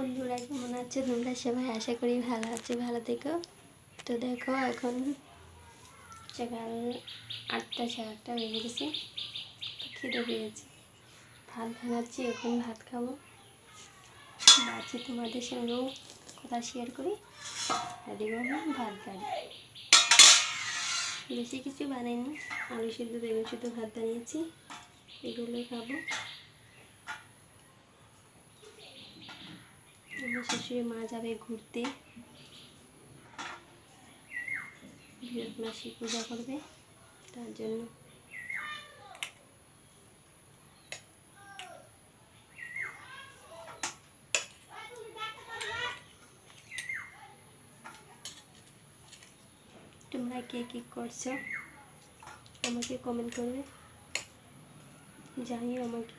বন্ধুরা কেমন আছে তোমরা সবাই? আশা করি ভালো আছো, ভালো থেকো। তো দেখো এখন সকাল 8টা, সাড়ে 8টা বেজে গেছে। খিদে পেয়েছি, ভাত বানাচ্ছি, এখন ভাত খাবো। ভাবছি তোমাদের সঙ্গেও কথা শেয়ার করি, এদিকেও ভাত বাড়ি। বেশি কিছু বানাইনি, আলু সিদ্ধ বেগুন সিদ্ধ ভাত বানিয়েছি, এগুলোই খাবো। আমার শাশুড়ি মা যাবে ঘুরতে, বৃহৎ মাসি পূজা করবে, তার জন্য। তোমরা কে কী করছো আমাকে কমেন্ট করবে, জানিও আমাকে।